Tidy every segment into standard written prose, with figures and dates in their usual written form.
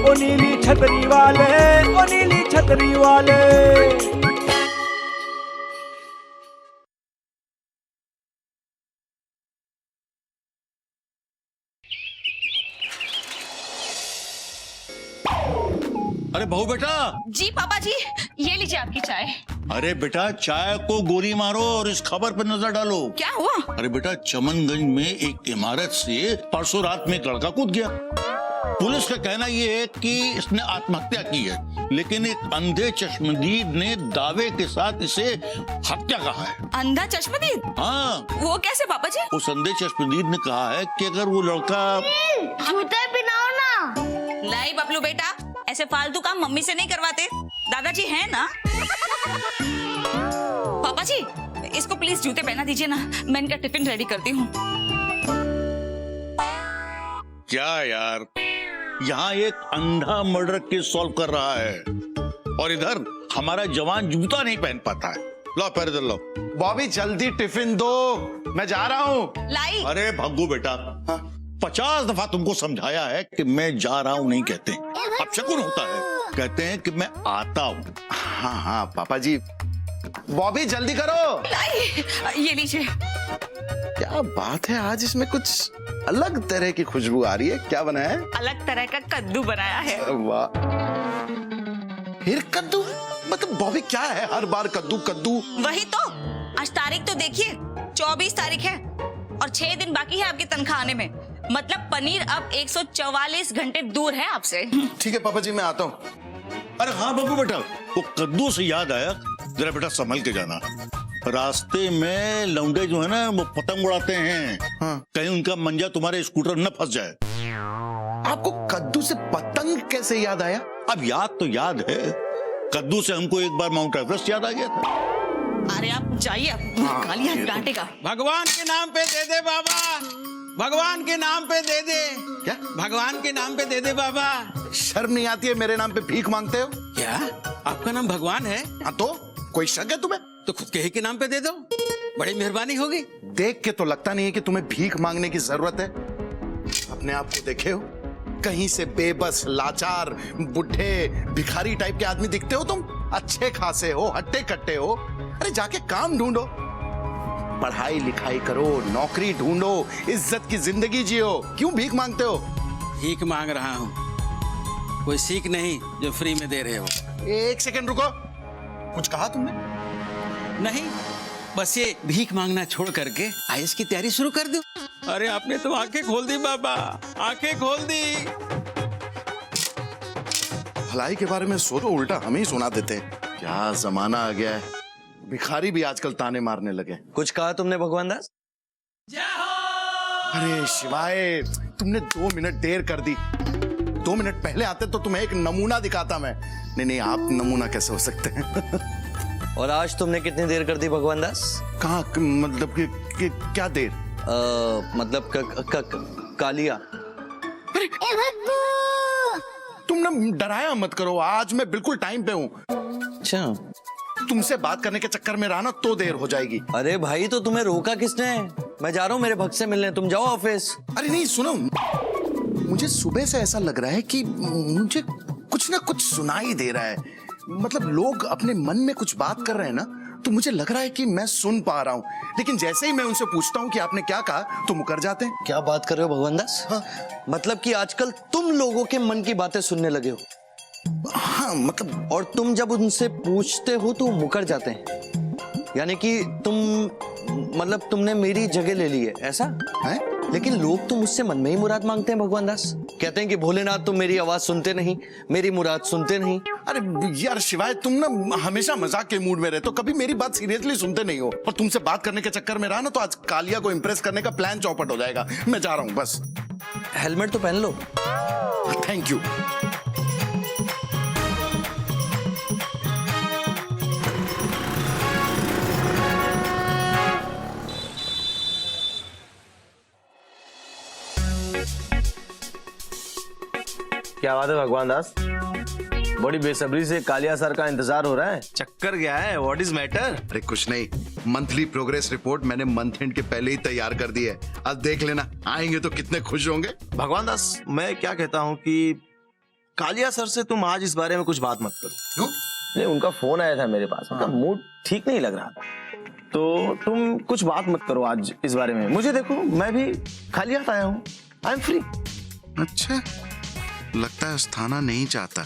ओ नीली छतरी वाले, ओ नीली छतरी वाले। अरे बहू बेटा। जी पापा जी, ये लीजिए आपकी चाय। अरे बेटा चाय को गोली मारो और इस खबर पर नजर डालो। क्या हुआ? अरे बेटा चमनगंज में एक इमारत से परसों रात में एक लड़का कूद गया। पुलिस का कहना ये है कि इसने आत्महत्या की है, लेकिन एक अंधे चश्मदीद ने दावे के साथ इसे हत्या कहा है। अंधा चश्मदीद? हाँ। वो कैसे पापा जी? उस अंधे चश्मदीद ने कहा है कि अगर वो लड़का जूते पिनाओ ना। लाई बबलू बेटा, ऐसे फालतू काम मम्मी से नहीं करवाते, दादाजी हैं ना। पापा जी इसको प्लीज जूते पहना दीजिए ना, मैं इनका टिफिन रेडी करती हूँ। क्या यार, यहाँ एक अंधा मर्डर केस सॉल्व कर रहा है और इधर हमारा जवान जूता नहीं पहन पाता है। लो पैर इधर लो। बॉबी जल्दी टिफिन दो, मैं जा रहा हूँ। लाई। अरे भग्गू बेटा, 50 दफा तुमको समझाया है कि मैं जा रहा हूँ नहीं कहते, अब शकुन होता है, कहते हैं कि मैं आता हूँ। हाँ हाँ पापा जी। बॉबी जल्दी करो। लाई ये लीजिए। क्या बात है, आज इसमें कुछ अलग तरह की खुशबू आ रही है। क्या बनाया है? अलग तरह का कद्दू बनाया है। वाह, फिर कद्दू? मतलब बॉबी क्या है हर बार कद्दू कद्दू? वही तो, आज तारीख तो देखिए 24 तारीख है और 6 दिन बाकी है आपकी तनख्वाह आने में। मतलब पनीर अब 144 घंटे दूर है आपसे। ठीक है पापा जी, मैं आता हूँ। अरे हाँ भग्गू बेटा, वो कद्दू से याद आया, जरा बेटा संभल के जाना। रास्ते में लौंडे जो है ना वो पतंग उड़ाते हैं। हाँ। कहीं उनका मंजा तुम्हारे स्कूटर न फंस जाए। आपको कद्दू से पतंग कैसे याद आया? अब याद तो याद है, कद्दू से हमको एक बार माउंट एवरेस्ट याद आ गया था। अरे आप जाइए, कालिया डांटेगा। भगवान के नाम पे दे दे बाबा, भगवान के नाम पे दे दे। क्या? भगवान के नाम पे दे दे बाबा। शर्म नहीं आती है मेरे नाम पे भीख मांगते हो? क्या आपका नाम भगवान है? हाँ तो कोई शक है तुम्हें? तो खुद के ही के नाम पे दे दो, बड़ी मेहरबानी होगी। देख के तो लगता नहीं है कि तुम्हें भीख मांगने की जरूरत है। अपने आप को देखे हो? कहीं से बेबस, लाचार, बुढ़े, भिखारी टाइप के आदमी दिखते हो तुम। अच्छे खासे हो, हट्टे कट्टे हो। अरे जाके काम ढूंढो, पढ़ाई लिखाई करो, नौकरी ढूंढो, इज्जत की जिंदगी जियो। क्यों भीख मांगते हो? भीख मांग रहा हूँ, कोई सीख नहीं जो फ्री में दे रहे हो। एक सेकंड रुको, कुछ कहा तुमने? नहीं, बस ये भीख मांगना छोड़ करके आईएएस की तैयारी शुरू कर दो। अरे आपने तो आंखें खोल दी बाबा, आंखें खोल दी। भलाई के बारे में सोचो, उल्टा हमें ही सुना देते हैं। क्या जमाना आ गया है, भिखारी भी आजकल ताने मारने लगे। कुछ कहा तुमने भगवान दास? अरे शिवाय, तुमने 2 मिनट देर कर दी। 2 मिनट पहले आते तो तुम्हें एक नमूना दिखाता मैं। नहीं, आप नमूना कैसे हो सकते हैं? और आज तुमने कितनी देर कर दी भगवान दास? कहाँ, मतलब कि क्या देर? मतलब कालिया। तुम ना डराया मत करो, आज मैं बिल्कुल टाइम पे हूँ। अच्छा, तुमसे बात करने के चक्कर में रहा ना तो देर हो जाएगी। अरे भाई तो तुम्हें रोका किसने? मैं जा रहा हूँ मेरे भक्त से मिलने, तुम जाओ ऑफिस। अरे नहीं सुनो, मुझे सुबह से ऐसा लग रहा है कि मुझे कुछ ना कुछ सुनाई दे रहा है। मतलब लोग अपने मन में कुछ बात कर रहे हैं ना, तो मुझे लग रहा है कि मैं सुन पा रहा हूँ। लेकिन जैसे ही मैं उनसे पूछता हूँ कि आपने क्या कहा, तो मुकर जाते हैं। क्या बात कर रहे हो भगवान दास? हाँ। मतलब कि आजकल तुम लोगों के मन की बातें सुनने लगे हो? हाँ मतलब, और तुम जब उनसे पूछते हो तो मुकर जाते हैं, यानी कि मतलब तुमने मेरी जगह ले ली है, ऐसा है? लेकिन लोग तो मुझसे मन में ही मुराद मांगते हैं भगवान दास। कहते हैं कि भोलेनाथ तुम मेरी आवाज सुनते नहीं, मेरी मुराद सुनते नहीं। अरे यार शिवाय, तुम ना हमेशा मजाक के मूड में रहते हो, कभी मेरी बात सीरियसली सुनते नहीं हो। और तुमसे बात करने के चक्कर में रहा ना तो आज कालिया को इंप्रेस करने का प्लान चौपट हो जाएगा। मैं जा रहा हूँ बस। हेलमेट तो पहन लो। Thank you. क्या बात है भगवान दास, बड़ी बेसब्री से कालिया सर का इंतजार हो रहा है। चक्कर क्या है? What is matter? अरे कुछ नहीं, मंथली प्रोग्रेस रिपोर्ट मैंने मंथ एंड के पहले ही तैयार कर दी है। अब देख लेना, आएंगे तो कितने खुश होंगे। भगवान दास, मैं क्या कहता हूँ कि कालिया सर से तुम आज इस बारे में कुछ बात मत करो। क्यों? नहीं, उनका फोन आया था मेरे पास, उनका मूड ठीक नहीं लग रहा, तो तुम कुछ बात मत करो आज इस बारे में। मुझे देखो, मैं भी खाली हाथ आया हूँ, आई एम फ्री। अच्छा, लगता है अस्थाना नहीं चाहता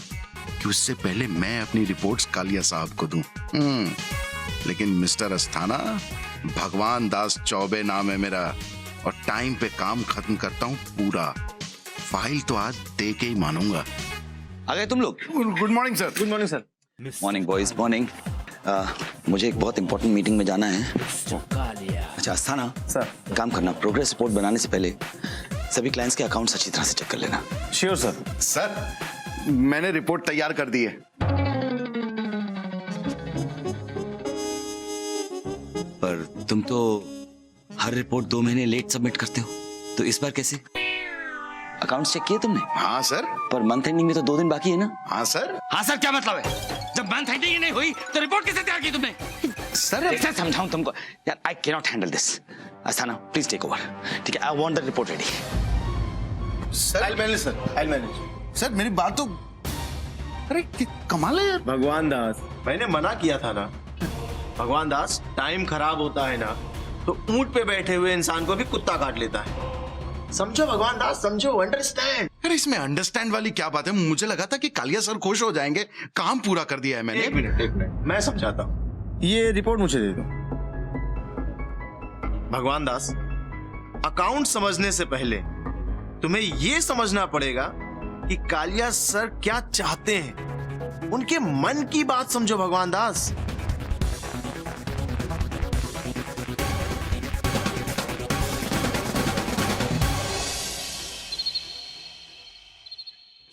कि उससे पहले मैं अपनी रिपोर्ट्स कालिया साहब को दूं। लेकिन मिस्टर अस्थाना, भगवान दास चौबे नाम है मेरा और टाइम पे काम खत्म करता हूँ पूरा। फाइल तो आज दे के ही मानूंगा। आ गए तुम लोग? Good morning sir. Good morning sir. Morning boys, morning. मुझे एक बहुत इंपॉर्टेंट मीटिंग में जाना है। अच्छा अस्थाना सर। काम करना, प्रोग्रेस रिपोर्ट बनाने से पहले सभी क्लाइंट्स के अकाउंट्स अच्छी तरह से चेक कर लेना। Sure sir. सर, मैंने रिपोर्ट तैयार कर दी है। पर तुम तो हर रिपोर्ट 2 महीने लेट सबमिट करते हो, तो इस बार कैसे? अकाउंट्स चेक किए तुमने? हाँ सर। पर मंथ एंडिंग में तो 2 दिन बाकी है ना? हाँ सर। हाँ सर क्या मतलब है? जब मंथ एंडिंग ही नहीं हुई तो रिपोर्ट कैसे तैयार की तुमने? सर कैसे समझाऊं तुमको यार, I can not handle this. Asthana please take over, ठीक है? I want the report ready. Sir I manage sir, I manage. Sir मेरी बात तो, अरे कमाल है यार। भगवान दास, मैंने मना किया था ना। भगवान दास, टाइम खराब होता है ना तो ऊंट पे बैठे हुए इंसान को भी कुत्ता काट लेता है। समझो भगवान दास, समझो, अंडरस्टैंड। अरे इसमें अंडरस्टैंड वाली क्या बात है? मुझे लगा था कि कालिया सर खुश हो जाएंगे, काम पूरा कर दिया है मैंने। एक मिनट, मैं समझाता हूँ। ये रिपोर्ट मुझे दे दो। भगवान दास, अकाउंट समझने से पहले तुम्हें ये समझना पड़ेगा कि कालिया सर क्या चाहते हैं। उनके मन की बात समझो भगवान दास।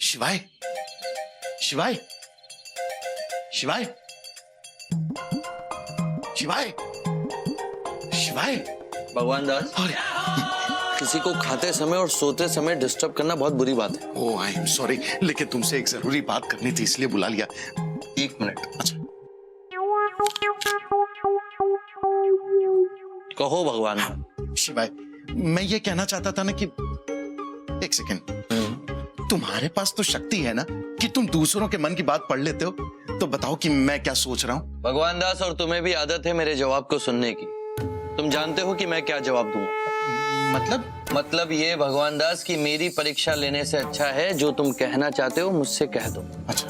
शिवाय, शिवाय, शिवाय, शिवाय, शिवाय। भगवान दास, किसी को खाते समय और सोते समय डिस्टर्ब करना बहुत बुरी बात है। ओह आई एम सॉरी, लेकिन तुमसे एक जरूरी बात करनी थी इसलिए बुला लिया। 1 मिनट। अच्छा कहो भगवान। शिवाय, मैं ये कहना चाहता था ना कि एक सेकेंड, तुम्हारे पास तो शक्ति है ना कि तुम दूसरों के मन की बात पढ़ लेते हो, तो बताओ कि मैं क्या सोच रहा हूँ। भगवान दास, और तुम्हें भी आदत है मेरे जवाब को सुनने की। तुम जानते हो कि मैं क्या जवाब दूंगा। मतलब ये भगवान दास कि मेरी परीक्षा लेने से अच्छा है जो तुम कहना चाहते हो मुझसे कह दो। अच्छा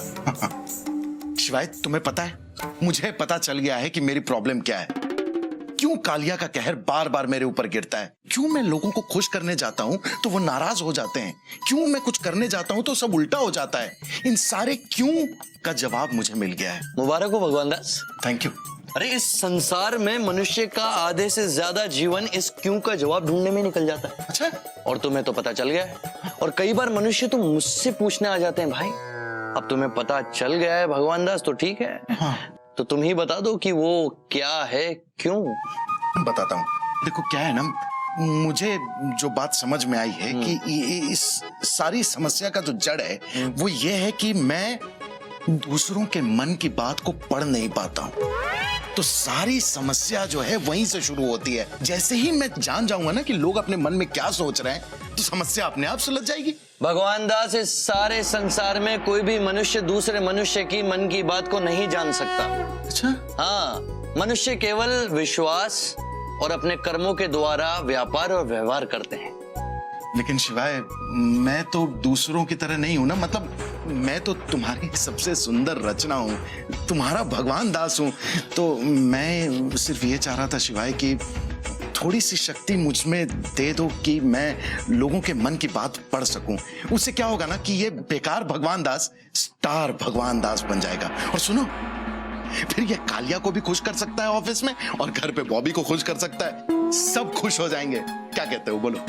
शिवाय, तुम्हें पता है, मुझे पता चल गया है कि मेरी प्रॉब्लम क्या है। क्यों कालिया का कहर बार बार मेरे ऊपर गिरता है? क्यों मैं लोगों को खुश करने जाता हूं तो वो नाराज हो जाते हैं? क्यों मैं कुछ करने जाता हूं तो सब उल्टा हो जाता है? इन सारे क्यों का जवाब मुझे मिल गया है। मुबारक हो भगवान दास। Thank you. अरे इस संसार में मनुष्य का आधे से ज्यादा जीवन इस क्यों का जवाब ढूंढने में निकल जाता है। अच्छा, और तुम्हें तो पता चल गया है, और कई बार मनुष्य तो मुझसे पूछने आ जाते हैं भाई। अब तुम्हें पता चल गया है भगवान दास तो ठीक है। हाँ। तो तुम ही बता दो कि वो क्या है, क्यों? बताता हूँ। देखो क्या है ना, मुझे जो बात समझ में आई है कि इस सारी समस्या का जो जड़ है वो ये है कि मैं दूसरों के मन की बात को पढ़ नहीं पाता हूँ। तो सारी समस्या जो है वहीं से शुरू होती है। जैसे ही मैं जान जाऊंगा ना कि लोग अपने मन में क्या सोच रहे हैं तो समस्या अपने आप सुलझ जाएगी। भगवान दास, इस सारे संसार में कोई भी मनुष्य दूसरे मनुष्य की मन की बात को नहीं जान सकता। अच्छा, हाँ, मनुष्य केवल विश्वास और अपने कर्मों के द्वारा व्यापार और व्यवहार करते हैं। लेकिन शिवाय, मैं तो दूसरों की तरह नहीं हूं ना। मतलब मैं तो तुम्हारी सबसे सुंदर रचना हूं, तुम्हारा भगवान दास हूं। तो मैं सिर्फ ये चाह रहा था शिवाय कि थोड़ी सी शक्ति मुझ में दे दो कि मैं लोगों के मन की बात पढ़ सकूं। उससे क्या होगा ना कि ये बेकार भगवान दास स्टार भगवान दास बन जाएगा। और सुनो, फिर ये कालिया को भी खुश कर सकता है ऑफिस में, और घर पे बॉबी को खुश कर सकता है। सब खुश हो जाएंगे। क्या कहते हो, बोलो?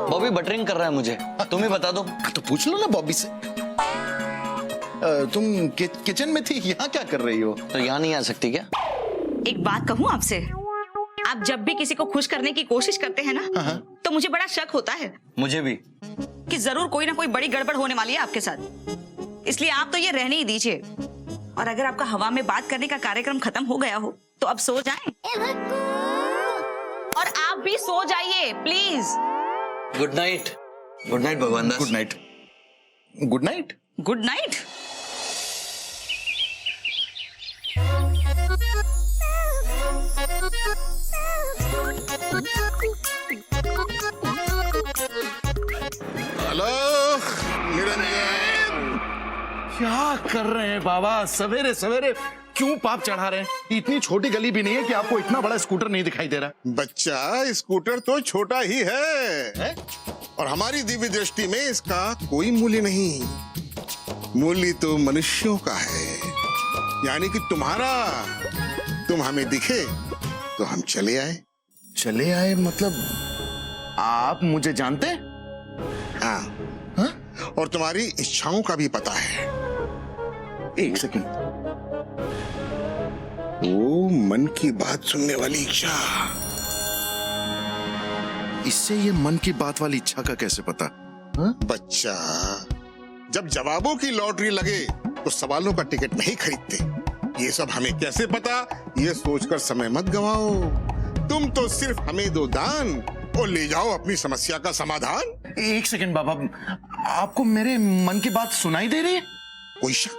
बॉबी बटरिंग कर रहा है मुझे, तुम ही बता दो। तो पूछ लो ना बॉबी से। तुम किचन में थी, यहाँ क्या कर रही हो? तो यहाँ नहीं आ सकती क्या? एक बात कहूँ आपसे, आप जब भी किसी को खुश करने की कोशिश करते हैं ना, तो मुझे बड़ा शक होता है मुझे भी, कि जरूर कोई ना कोई बड़ी गड़बड़ होने वाली है आपके साथ। इसलिए आप तो ये रहने ही दीजिए, और अगर आपका हवा में बात करने का कार्यक्रम खत्म हो गया हो तो अब सो जाएं। और आप भी सो जाइए please. Good night. Good night Bhagwan Das. Good night. Good night. Good night. Hello Niranjan, क्या कर रहे हैं बाबा सवेरे सवेरे? क्यों पाप चढ़ा रहे हैं? इतनी छोटी गली भी नहीं है कि आपको इतना बड़ा स्कूटर नहीं दिखाई दे रहा। बच्चा, स्कूटर तो छोटा ही है? और हमारी दिव्य दृष्टि में इसका कोई मूल्य नहीं। मूल्य तो मनुष्यों का है, यानी कि तुम्हारा। तुम हमें दिखे तो हम चले आए। चले आए मतलब आप मुझे जानते? हाँ, हाँ? और तुम्हारी इच्छाओं का भी पता है। एक सेकंड। वो मन की बात सुनने वाली इच्छा। इससे ये मन की बात वाली इच्छा का कैसे पता? बच्चा, जब जवाबों की लॉटरी लगे तो सवालों का टिकट नहीं खरीदते। ये सब हमें कैसे पता, ये सोचकर समय मत गवाओ। तुम तो सिर्फ हमें दो दान और ले जाओ अपनी समस्या का समाधान। एक सेकंड बाबा, आपको मेरे मन की बात सुनाई दे रही है? कोई शक?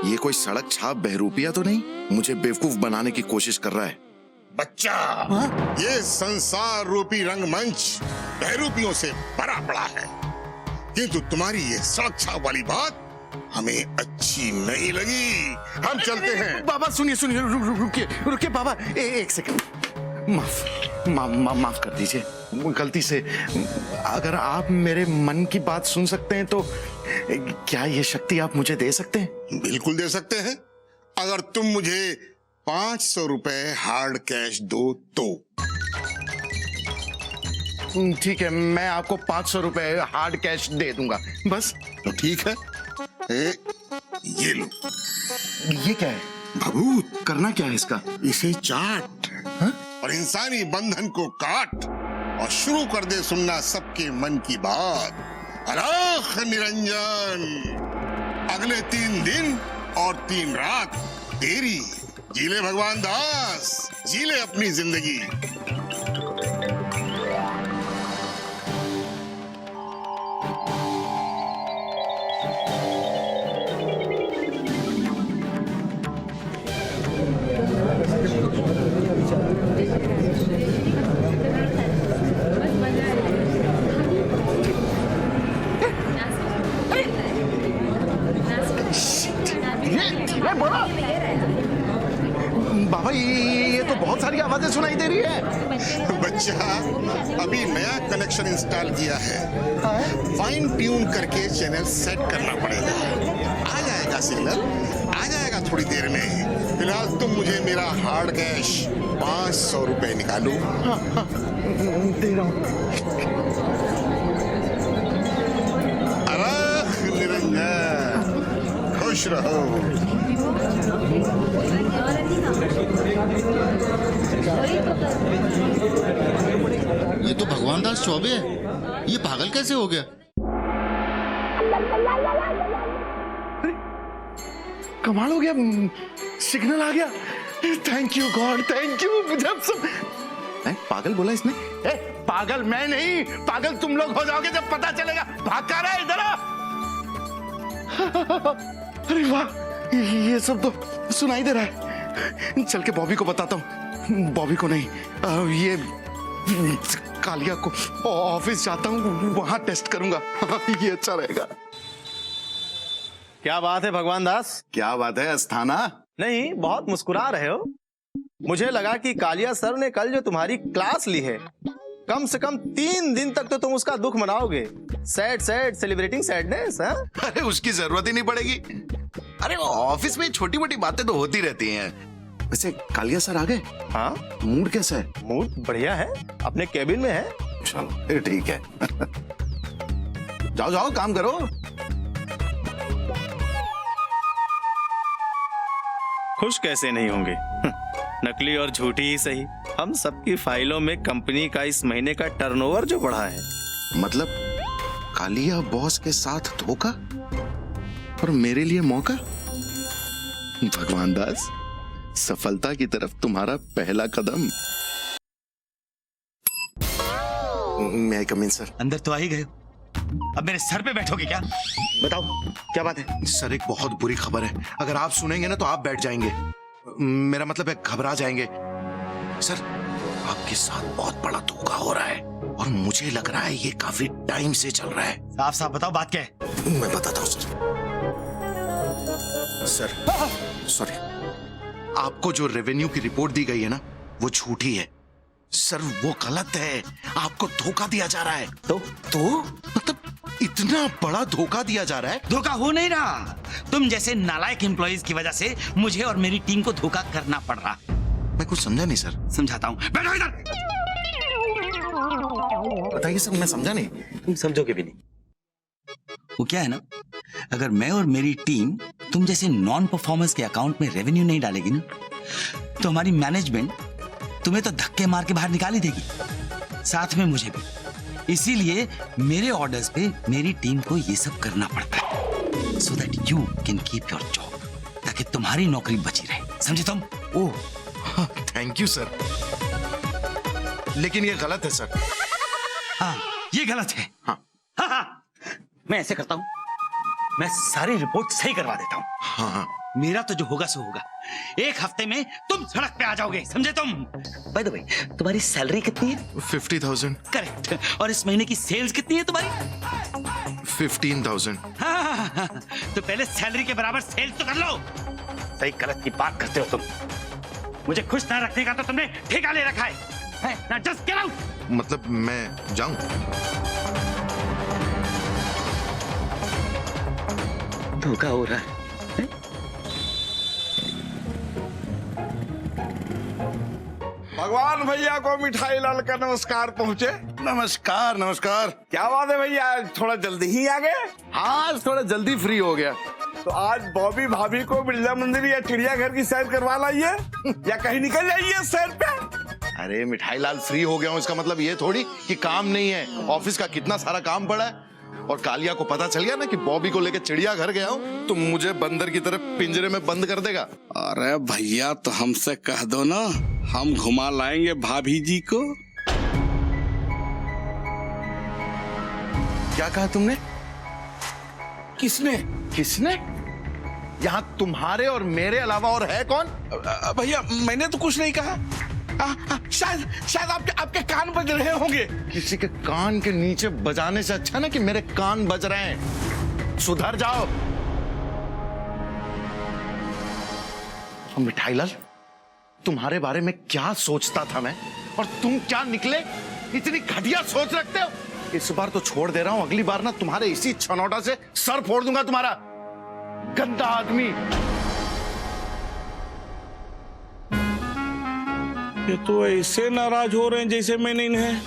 ये कोई सड़क छाप बहरूपिया तो नहीं मुझे बेवकूफ बनाने की कोशिश कर रहा है? बच्चा, ये संसार रूपी रंगमंच बहरूपियों से भरा पड़ा है, किंतु तुम्हारी ये सड़क छाप वाली बात हमें अच्छी नहीं लगी। हम चलते हैं। बाबा सुनिए सुनिए, रुकिए रुकिए बाबा, एक सेकंड। माफ कर दीजिए, गलती से। अगर आप मेरे मन की बात सुन सकते हैं तो क्या ये शक्ति आप मुझे दे सकते हैं? बिल्कुल दे सकते हैं, अगर तुम मुझे 500 रुपए हार्ड कैश दो तो। ठीक है, मैं आपको 500 रुपए हार्ड कैश दे दूंगा बस। तो ठीक है, ये लो। ये क्या है? भभूत। करना क्या है इसका? इसे चाट, हा? और इंसानी बंधन को काट और शुरू कर दे सुनना सबके मन की बात। अलख निरंजन, अगले 3 दिन और 3 रात तेरी। जी ले भगवान दास, जी ले अपनी जिंदगी। बाबा ये तो बहुत सारी आवाजें सुनाई दे रही है। बच्चा, अभी नया कनेक्शन इंस्टॉल किया है, फाइन ट्यून करके चैनल सेट करना पड़ेगा। आ जाएगा सिग्नल, आ जाएगा थोड़ी देर में। फिलहाल तुम मुझे मेरा हार्ड कैश 500 रुपए निकालो। दे रहा हूँ। अलख निरंजन, खुश रहो। ये तो भगवान दास चौबे है, ये पागल कैसे हो गया? कमाल हो गया, सिग्नल आ गया। Thank you God, thank you. मुझे अब सब पागल बोला इसने। पागल मैं नहीं, पागल तुम लोग हो जाओगे जब पता चलेगा। भाग कर रहा है इधर आ। अरे वाह, ये सब तो सुनाई दे रहा है। चल के बॉबी को बताता हूँ। बॉबी को नहीं, ये कालिया को। ऑफिस जाता हूँ, वहां टेस्ट करूंगा। ये अच्छा रहेगा। क्या बात है भगवान दास? क्या बात है अस्थाना? नहीं, बहुत मुस्कुरा रहे हो। मुझे लगा कि कालिया सर ने कल जो तुम्हारी क्लास ली है, कम से कम 3 दिन तक तो तुम उसका दुख मनाओगे। Sad sad celebrating sadness. अरे उसकी जरूरत ही नहीं पड़ेगी। अरे ऑफिस में छोटी मोटी बातें तो होती रहती हैं। वैसे कालिया सर आ गए? हाँ। मूड कैसा है? मूड बढ़िया है, अपने केबिन में है। चलो फिर ठीक है। जाओ जाओ काम करो। खुश कैसे नहीं होंगे? नकली और झूठी ही सही, हम सबकी फाइलों में कंपनी का इस महीने का टर्नओवर जो बढ़ा है। मतलब कालिया बॉस के साथ धोखा और मेरे लिए मौका। भगवान दास, सफलता की तरफ तुम्हारा पहला कदम। मैं कम इन सर। अंदर तो आ ही गए। अब मेरे सर पे बैठोगे क्या? बताओ क्या बात है? सर एक बहुत बुरी खबर है, अगर आप सुनेंगे ना तो आप बैठ जाएंगे, मेरा मतलब है घबरा जाएंगे। सर आपके साथ बहुत बड़ा धोखा हो रहा है और मुझे लग रहा है ये काफी टाइम से चल रहा है। साफ साफ बताओ बात क्या है? मैं बताता हूँ सर। सॉरी, आपको जो रेवेन्यू की रिपोर्ट दी गई है ना वो झूठी है सर, वो गलत है, आपको धोखा दिया जा रहा है। तो मतलब इतना बड़ा धोखा दिया जा रहा है? धोखा हो नहीं रहा, तुम जैसे नालायक एम्प्लॉइज की वजह से मुझे और मेरी टीम को धोखा करना पड़ रहा। मैं कुछ समझा नहीं सर। समझाता हूँ, बैठो इधर। बताइए सर, मैं समझा नहीं। तुम समझोगे भी नहीं। वो क्या है ना, अगर मैं और मेरी टीम तुम जैसे नॉन परफॉर्मेंस के अकाउंट में रेवेन्यू नहीं डालेगी ना, तो हमारी मैनेजमेंट तुम्हें तो धक्के मार के बाहर निकाल ही देगी, साथ में मुझे भी। इसीलिए मेरे ऑर्डर्स पे मेरी टीम को ये सब करना पड़ता है, so that you can keep your job, ताकि तुम्हारी नौकरी बची रहे, समझे तुम? ओह थैंक यू सर, लेकिन ये गलत है सर। हाँ ये गलत है। हाँ हाँ, मैं ऐसे करता हूँ, मैं सारी रिपोर्ट सही करवा देता हूँ। हाँ हाँ, मेरा तो जो होगा सो होगा, एक हफ्ते में तुम सड़क पे आ जाओगे, समझे तुम? बाय द वे, तुम्हारी सैलरी कितनी है? 50,000। करेक्ट। और इस महीने की सेल्स कितनी है तुम्हारी? 15,000। हाँ, तो पहले सैलरी के बराबर सेल्स तो कर लो। सही गलत की बात करते हो तुम। मुझे खुश ना रखने का तो तुमने ठेका ले रखा है। ना जस्ट गेट आउट। मतलब मैं जाऊं? धोखा हो रहा है। भगवान भैया को मिठाई लाल का नमस्कार पहुँचे। नमस्कार नमस्कार। क्या बात है भैया, आज थोड़ा जल्दी ही आ गए? आज थोड़ा जल्दी फ्री हो गया। तो आज बॉबी भाभी को बिरला मंदिर या चिड़ियाघर की सैर करवा लाइए या कहीं निकल जाइए सैर पे। अरे मिठाई लाल फ्री हो गया हूँ, इसका मतलब ये थोड़ी कि काम नहीं है, ऑफिस का कितना सारा काम पड़ा है। और कालिया को पता चल गया ना कि बॉबी को लेकर चिड़ियाघर गया हूँ, तो मुझे बंदर की तरह पिंजरे में बंद कर देगा। अरे भैया तो हमसे कह दो ना, हम घुमा लाएंगे भाभी जी को। क्या कहा तुमने? किसने? किसने? यहाँ तुम्हारे और मेरे अलावा और है कौन? भैया मैंने तो कुछ नहीं कहा। शायद आपके कान बज रहे होंगे। किसी के कान के नीचे बजाने से अच्छा ना कि मेरे कान बज रहे हैं। सुधर जाओ। मिठाई लाल, तुम्हारे बारे में क्या सोचता था मैं, और तुम क्या निकले? इतनी घटिया सोच रखते हो। इस बार तो छोड़ दे रहा हूं, अगली बार ना तुम्हारे इसी छनौटा से सर फोड़ दूंगा तुम्हारा। गंदा आदमी। ये तो ऐसे नाराज हो रहे हैं जैसे मैंने इन्हें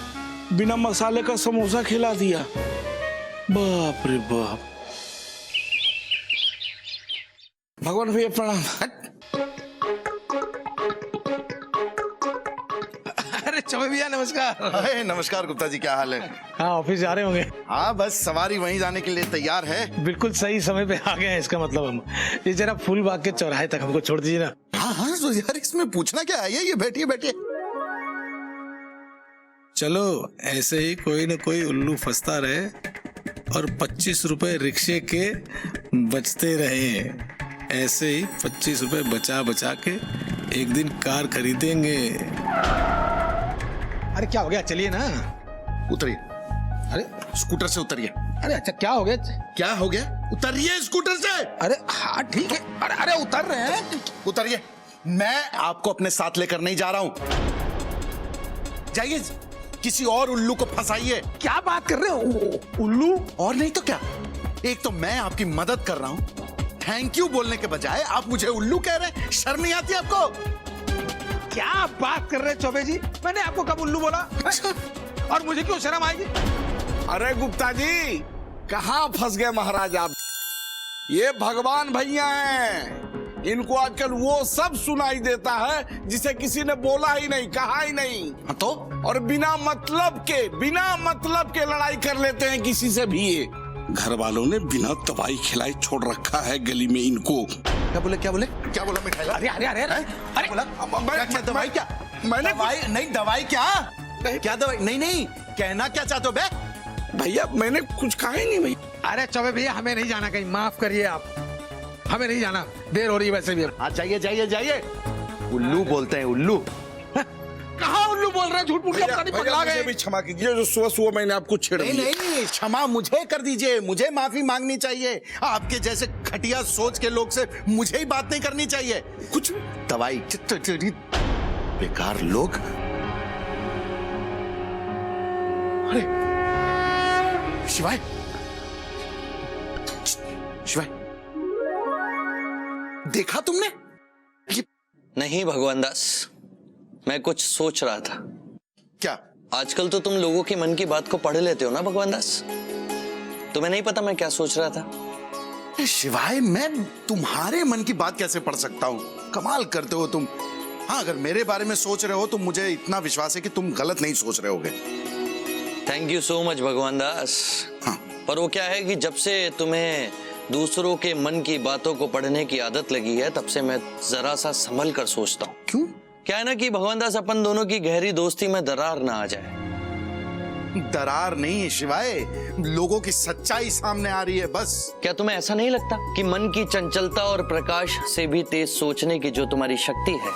बिना मसाले का समोसा खिला दिया। बाप रे बाप। भगवान भैया प्रणाम। अरे चौबे भैया नमस्कार। नमस्कार गुप्ता जी, क्या हाल है? हाँ ऑफिस जा रहे होंगे। हाँ बस सवारी वहीं जाने के लिए तैयार है। बिल्कुल सही समय पे आ गए हैं, इसका मतलब हम ये जरा फूल बाग के चौराहे तक हमको छोड़ दीजिए ना। हाँ हाँ तो यार इसमें पूछना क्या है, ये बैठिए बैठिए। चलो ऐसे ही कोई न कोई उल्लू फंसता रहे और 25 रुपए रिक्शे के बचते रहे। ऐसे ही 25 रुपए बचा बचा के एक दिन कार खरीदेंगे। अरे क्या हो गया, चलिए ना। उतरिए। अरे स्कूटर से उतरिए। अरे अच्छा क्या हो गया? क्या हो गया? उतरिए स्कूटर से। अरे हाँ ठीक है। अरे उतर रहे हैं। उतरिए। मैं आपको अपने साथ लेकर नहीं जा रहा हूं। जाइए, किसी और उल्लू को फंसाइए। क्या बात कर रहे हो? उल्लू? और नहीं तो क्या। एक तो मैं आपकी मदद कर रहा हूं, थैंक यू बोलने के बजाय आप मुझे उल्लू कह रहे हैं। शर्म नहीं आती आपको? क्या बात कर रहे हैं चौबे जी, मैंने आपको कब उल्लू बोला? और मुझे क्यों शर्म आएगी? अरे गुप्ता जी, कहाँ फंस गए महाराज आप? ये भगवान भैया हैं, इनको आजकल वो सब सुनाई देता है जिसे किसी ने बोला ही नहीं, कहा ही नहीं। तो और बिना मतलब के लड़ाई कर लेते हैं किसी से भी। ये घर वालों ने बिना दवाई खिलाई छोड़ रखा है गली में इनको। क्या बोले क्या बोले क्या बोला मिठाई लाल? अरे अरे अरे अरे अरे बोला क्या दवाई? क्या मैंने दवाई नहीं, दवाई क्या? क्या दवाई? नहीं नहीं, कहना क्या चाहते हो बे? भैया मैंने कुछ कहा ही नहीं भैया। अरे चौबे भैया हमें नहीं जाना कहीं, माफ करिए आप, हमें नहीं जाना, देर हो रही है वैसे भी। हाँ जाइए जाइए जाइए। उल्लू बोलते हैं उल्लू। कहाँ उल्लू बोल रहे हैं, झूठ मूठ का पता नहीं पगला मुझे गए। भी क्षमा कीजिए जो सुबह सुबह मैंने आपको छेड़ नहीं दिया। नहीं, क्षमा मुझे कर दीजिए, मुझे माफी मांगनी चाहिए। आपके जैसे घटिया सोच के लोग से मुझे ही बात नहीं करनी चाहिए। कुछ दवाई बेकार लोग। अरे शिवाय, शिवाय, देखा तुमने? नहीं भगवान दास, मैं कुछ सोच रहा था। क्या? आजकल तो तुम लोगों के मन की बात को पढ़ लेते हो ना भगवान दास, तुम्हें नहीं पता मैं क्या सोच रहा था? शिवाय, मैं तुम्हारे मन की बात कैसे पढ़ सकता हूँ? कमाल करते हो तुम। हाँ, अगर मेरे बारे में सोच रहे हो तो मुझे इतना विश्वास है कि तुम गलत नहीं सोच रहे होगे। थैंक यू सो मच भगवान दास। हाँ। पर वो क्या है कि जब से तुम्हें दूसरों के मन की बातों को पढ़ने की आदत लगी है, तब से मैं जरा सा संभल कर सोचता हूँ। क्यों? क्या है ना कि भगवान दास, अपन दोनों की गहरी दोस्ती में दरार ना आ जाए। दरार नहीं शिवाय, लोगों की सच्चाई सामने आ रही है बस। क्या तुम्हें ऐसा नहीं लगता कि मन की चंचलता और प्रकाश से भी तेज सोचने की जो तुम्हारी शक्ति है,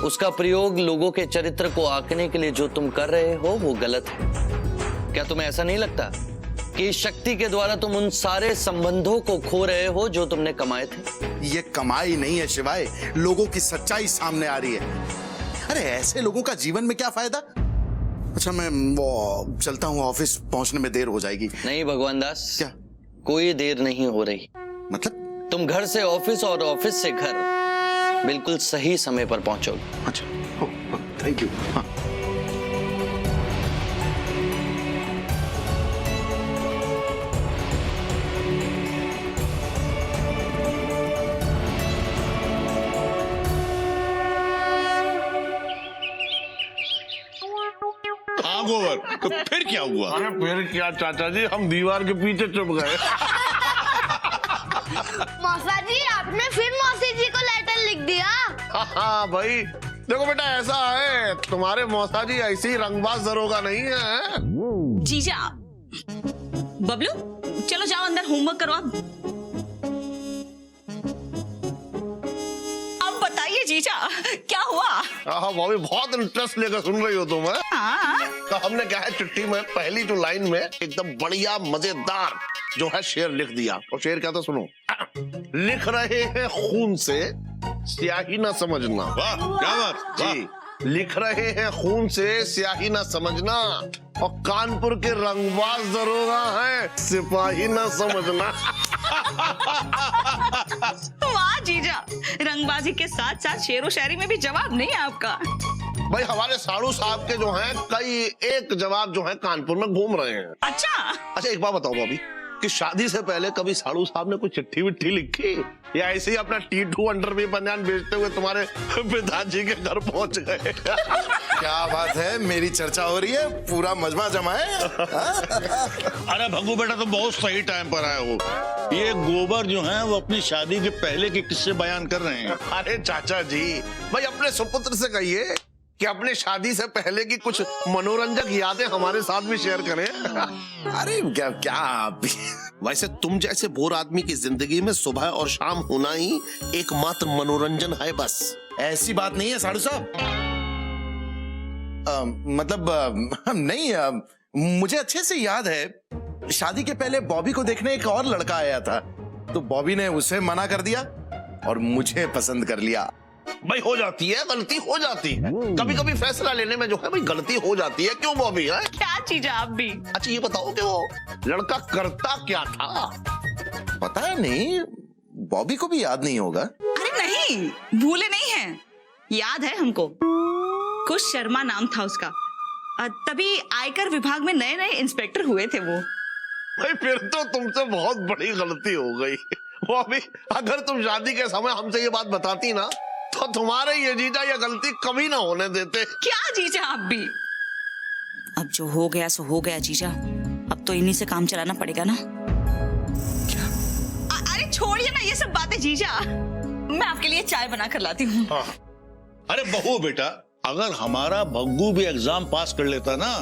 उसका प्रयोग लोगों के चरित्र को आंकने के लिए जो तुम कर रहे हो वो गलत है? क्या तुम्हें ऐसा नहीं लगता कि इस शक्ति के द्वारा तुम उन सारे संबंधों को खो रहे हो जो तुमने कमाए थे? ये कमाई नहीं है शिवाय, लोगों की सच्चाई सामने आ रही है। अरे ऐसे लोगों का जीवन में क्या फायदा? अच्छा मैं वो चलता हूँ, ऑफिस पहुंचने में देर हो जाएगी। नहीं भगवान दास, क्या? कोई देर नहीं हो रही। मतलब? तुम घर से ऑफिस और ऑफिस से घर बिल्कुल सही समय पर पहुंचोगे। अच्छा, थैंक यू। हाँ। हाँ गोबर, तो फिर क्या हुआ? अरे फिर क्या चाचा जी, हम दीवार के पीछे चुप गए। मौसा जी, आपने फिर मौसी जी को लेटर लिख दिया? हाँ भाई, देखो बेटा ऐसा है, तुम्हारे मौसा जी ऐसे ही रंगबाज दरोगा नहीं है। जीजा, बबलू चलो जाओ अंदर, होमवर्क करो आप। अब बताइए जीजा, क्या हुआ? हाँ भाभी, बहुत इंटरेस्ट लेकर सुन रही हो तुम। तो हमने क्या है, चिट्ठी में पहली जो लाइन में एकदम बढ़िया मजेदार जो है शेर लिख दिया। और शेर क्या था सुनो, लिख रहे हैं खून से स्याही ना समझना। वाह क्या बात जी, लिख रहे हैं खून से स्याही ना समझना, और कानपुर के रंगबाज दरोगा है सिपाही ना समझना। वाह जीजा, रंगबाजी के साथ साथ शेरो शायरी में भी जवाब नहीं है आपका। भाई हमारे साड़ू साहब के जो हैं कई एक जवाब जो है कानपुर में घूम रहे हैं। अच्छा एक बात बताओ भाभी, कि शादी से पहले कभी साड़ू साहब ने कोई चिट्ठी विट्ठी लिखी, या ऐसे ही अपना T2 अंडरवेयर बनियान बेचते हुए तुम्हारे पिताजी के घर पहुंच गए? क्या बात है, मेरी चर्चा हो रही है, पूरा मजमा जमा है। अरे भग्गू बेटा, तो बहुत सही टाइम पर आए हो। ये गोबर जो है वो अपनी शादी के पहले के किस्से बयान कर रहे हैं। अरे चाचा जी, भाई अपने सुपुत्र से कहिए कि अपने शादी से पहले की कुछ मनोरंजक यादें हमारे साथ भी शेयर करें। अरे क्या आप वैसे तुम जैसे बोर आदमी की जिंदगी में सुबह और शाम होना ही एकमात्र मनोरंजन है बस। ऐसी बात नहीं है साड़ू साहब। मतलब नहीं, मुझे अच्छे से याद है शादी के पहले बॉबी को देखने एक और लड़का आया था, तो बॉबी ने उसे मना कर दिया और मुझे पसंद कर लिया। भाई हो जाती है, गलती हो जाती है, कभी कभी फैसला लेने में जो है भाई गलती हो जाती है। क्यों बॉबी है? क्या चीज है आप भी? अच्छा ये बताओ कि वो लड़का करता क्या था? पता है नहीं, बॉबी को भी याद नहीं होगा। अरे नहीं, भूले नहीं हैं, याद है हमको। कुछ शर्मा नाम था उसका, तभी आयकर विभाग में नए नए इंस्पेक्टर हुए थे वो। भाई फिर तो तुमसे बहुत बड़ी गलती हो गई बॉबी। अगर तुम शादी के समय हमसे ये बात बताती ना, तो तुम्हारे ये जीजा ये गलती कभी ना होने देते। क्या जीजा आप भी? अब जो हो गया सो हो गया जीजा, अब तो इन्हीं से काम चलाना पड़ेगा ना। क्या? अरे छोड़िए ना ये सब बातें जीजा, मैं आपके लिए चाय बना कर लाती हूँ। अरे बहू बेटा, अगर हमारा भग्गू भी एग्जाम पास कर लेता ना,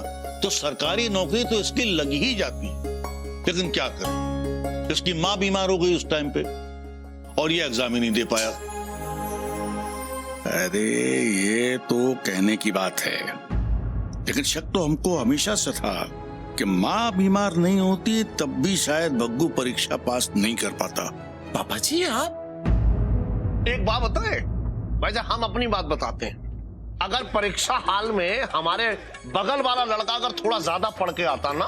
तो सरकारी नौकरी तो इसकी लग ही जाती, लेकिन क्या करें, इसकी माँ बीमार हो गई उस टाइम पे और ये एग्जाम ही नहीं दे पाया। अरे ये तो कहने की बात है, लेकिन शक तो हमको हमेशा से था कि माँ बीमार नहीं होती तब भी शायद भग्गू परीक्षा पास नहीं कर पाता। पापा जी आप एक बात बताए, वैसे हम अपनी बात बताते हैं। अगर परीक्षा हाल में हमारे बगल वाला लड़का अगर थोड़ा ज्यादा पढ़ के आता ना,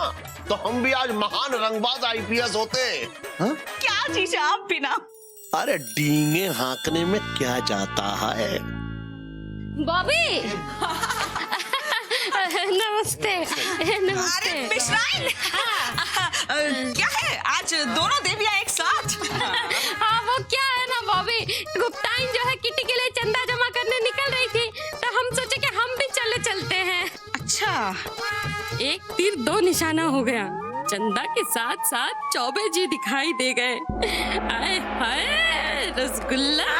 तो हम भी आज महान रंगबाज आईपीएस होते। क्या जीजा आप बिना? अरे डींगे हाँकने में क्या जाता है। बॉबी नमस्ते। अरे मिश्राइन, क्या है आज दोनों देवियां एक साथ? हाँ वो क्या है ना बॉबी, गुप्ताइन जो है किटी के लिए चंदा जमा करने निकल रही थी, तो हम सोचे कि हम भी चलते हैं। अच्छा, एक तीर दो निशाना हो गया, चंदा के साथ साथ चौबे जी दिखाई दे गए। आए हाय रसगुल्ला।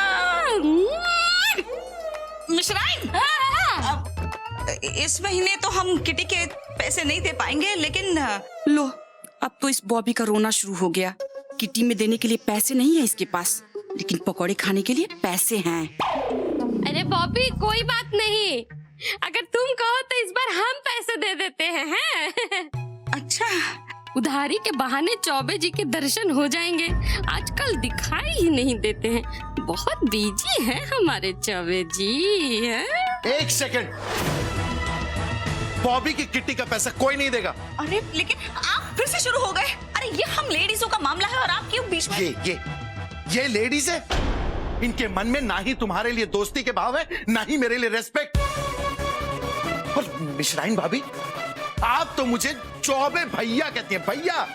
मिश्राइन, इस महीने तो हम किटी के पैसे नहीं दे पाएंगे, लेकिन लो अब तो इस बॉबी का रोना शुरू हो गया। किटी में देने के लिए पैसे नहीं है इसके पास, लेकिन पकौड़े खाने के लिए पैसे हैं। अरे बॉबी कोई बात नहीं, अगर तुम कहो तो इस बार हम पैसे दे देते हैं। अच्छा, उधारी के बहाने चौबे जी के दर्शन हो जाएंगे। आजकल दिखाई ही नहीं देते हैं, बहुत बिजी हैं हमारे चौबे जी हैं। एक सेकंड, बॉबी की किट्टी का पैसा कोई नहीं देगा। अरे लेकिन आप फिर से शुरू हो गए। अरे ये हम लेडीजों का मामला है और आप क्यों बीच में? ये लेडीज है, इनके मन में ना ही तुम्हारे लिए दोस्ती के भाव है, ना ही मेरे लिए रेस्पेक्ट। और मिश्राइन भाभी, आप तो मुझे चौबे भैया कहती हैं, भैया,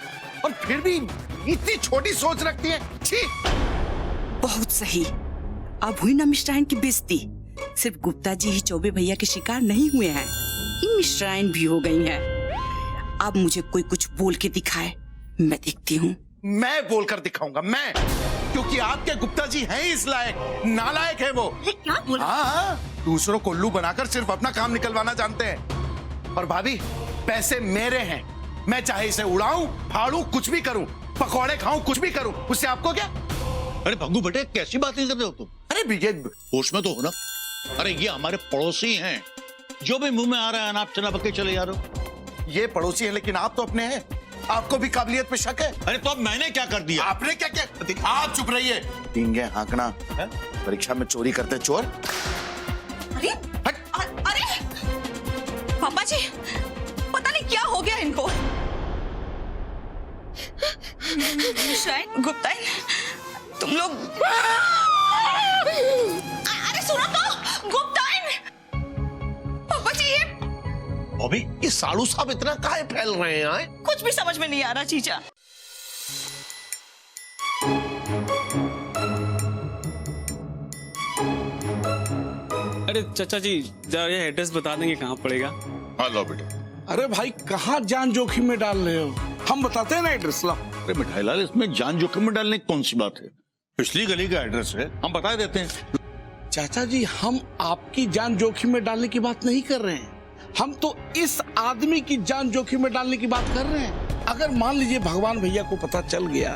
और फिर भी इतनी छोटी सोच रखती हैं। छी। बहुत सही, अब हुई ना मिश्राइन की बेइज्जती। सिर्फ गुप्ता जी ही चौबे भैया के शिकार नहीं हुए हैं, ये मिश्राइन भी हो गई है। अब मुझे कोई कुछ बोल के दिखाए, मैं देखती हूँ। मैं बोलकर दिखाऊंगा, मैं, क्योंकि आपके गुप्ता जी हैं इस लायक, नालायक है वो। क्या बोल? हाँ, दूसरों को उल्लू बनाकर सिर्फ अपना काम निकलवाना जानते हैं। और भाभी, पैसे मेरे हैं, मैं चाहे इसे उड़ाऊं, फाड़ूं, कुछ भी करूं, पकौड़े खाऊं, कुछ भी करूं, उससे आपको क्या? अरे भग्गू बेटे, कैसी बातें कर रहे हो तुम? अरे ये होश में तो हो ना। अरे ये हमारे पड़ोसी हैं, जो भी मुंह में आ रहा है अनाप शनाप के चले जा रहे हो। ये पड़ोसी है, लेकिन आप तो अपने हैं, आपको भी काबिलियत पे शक है। अरे तो अब मैंने क्या कर दिया? आपने क्या क्या? आप चुप रहिए। डींगे हाँकना, परीक्षा में चोरी करते चोर। अरे अरे पापा जी, पता नहीं क्या हो गया इनको। शायद गुप्ताइन, तुम लोग, अरे सुनो तो, गुप्ताइन, पापा जी ये अभी ये साड़ू साहब इतना काहे फैल रहे हैं? कुछ भी समझ में नहीं आ रहा जीजा। अरे चाचा जी, जरा ये एड्रेस बता देंगे कहाँ पड़ेगा? हाँ लो बेटा। अरे भाई कहाँ जान जोखिम में डाल रहे हो, हम बताते हैं ना एड्रेस। ला। अरे मिठाई लाल, इसमें जान जोखिम में डालने की कौन सी बात है? पिछली गली का एड्रेस है, हम बता देते हैं। चाचा जी, हम आपकी जान जोखिम में डालने की बात नहीं कर रहे हैं, हम तो इस आदमी की जान जोखिम में डालने की बात कर रहे हैं। अगर मान लीजिए भगवान भैया को पता चल गया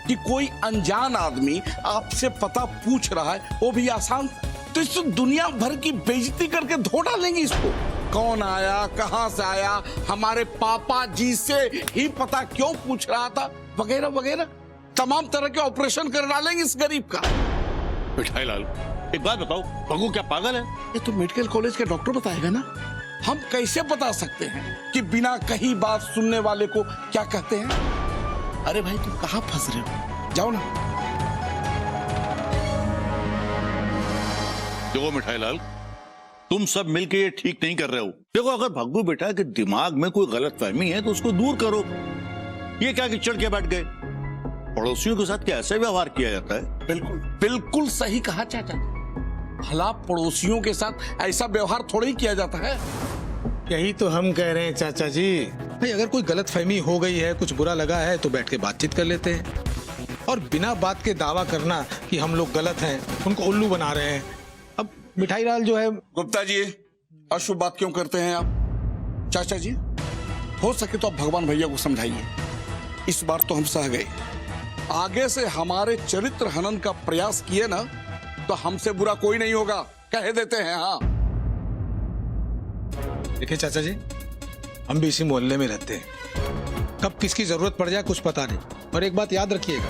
कि कोई अनजान आदमी आपसे पता पूछ रहा है, वो भी आसान, तो इस दुनिया भर की बेइज्जती करके धो डालेंगे इसको। कौन आया, कहां से आया, हमारे पापा जी से ही पता क्यों पूछ रहा था, वगैरह वगैरह, तमाम तरह के ऑपरेशन कर डालेंगे इस गरीब का। मिठाई लाल, एक बात बताओ, भग्गू क्या पागल है? ये तो मेडिकल कॉलेज के डॉक्टर बताएगा ना, हम कैसे बता सकते हैं कि बिना कहीं बात सुनने वाले को क्या कहते हैं। अरे भाई तुम कहाँ फंस रहे हो, जाओ ना। देखो मिठाई लाल, तुम सब मिलके ये ठीक नहीं कर रहे हो। देखो, अगर भग्गू बेटा के दिमाग में कोई गलतफहमी है तो उसको दूर करो। ये क्या कि चढ़ के बैठ गए? पड़ोसियों के साथ क्या ऐसा व्यवहार किया जाता है? बिल्कुल बिल्कुल सही कहा चाचा। भला पड़ोसियों के साथ ऐसा व्यवहार थोड़ा ही किया जाता है। यही तो हम कह रहे हैं चाचा जी। भाई अगर कोई गलतफहमी हो गई है, कुछ बुरा लगा है, तो बैठ के बातचीत कर लेते हैं, और बिना बात के दावा करना कि हम लोग गलत हैं, उनको उल्लू बना रहे हैं। अब मिठाई लाल जो है, गुप्ता जी, अशुभ बात क्यों करते हैं आप? चाचा जी, हो सके तो आप भगवान भैया को समझाइए, इस बार तो हम सह गए। आगे से हमारे चरित्र हनन का प्रयास किए ना तो हमसे बुरा कोई नहीं होगा, कह देते हैं। हाँ देखिए चाचा जी, हम भी इसी मोहल्ले में रहते हैं, कब किसकी जरूरत पड़ जाए कुछ पता नहीं। और एक बात याद रखिएगा,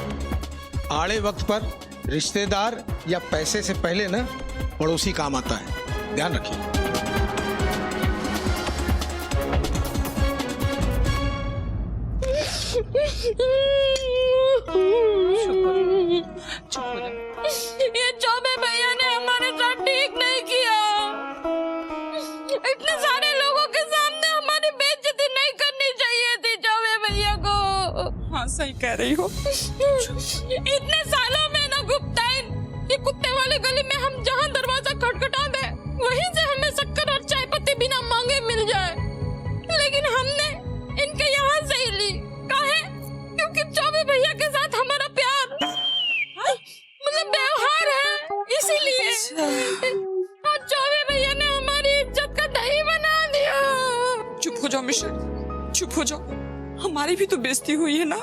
आड़े वक्त पर रिश्तेदार या पैसे से पहले ना पड़ोसी काम आता है, ध्यान रखिए। ये चौबे भैया ने हमारे साथ ठीक नहीं किया। इतने सारे लोगों के सामने हमारी बेइज्जती नहीं करनी चाहिए थी चौबे भैया को। हाँ सही कह रही हो। इतने सालों में ना गुप्ताइन, ये कुत्ते वाले गली में हम जहाँ दरवाजा खटखटा दे वहीं से हमें शक्कर और चाय पत्ती बिना मांगे मिल जाए, लेकिन हमने इनके यहाँ से ही ली। काहे? क्योंकि चौबे भैया के साथ हमारा प्यार मतलब व्यवहार है, इसीलिए। और चौबे भैया ने हमारी इज्जत का दही बना दिया। चुप हो जाओ मिश्रा, चुप हो जाओ, हमारी भी तो बेइज्जती हुई है ना।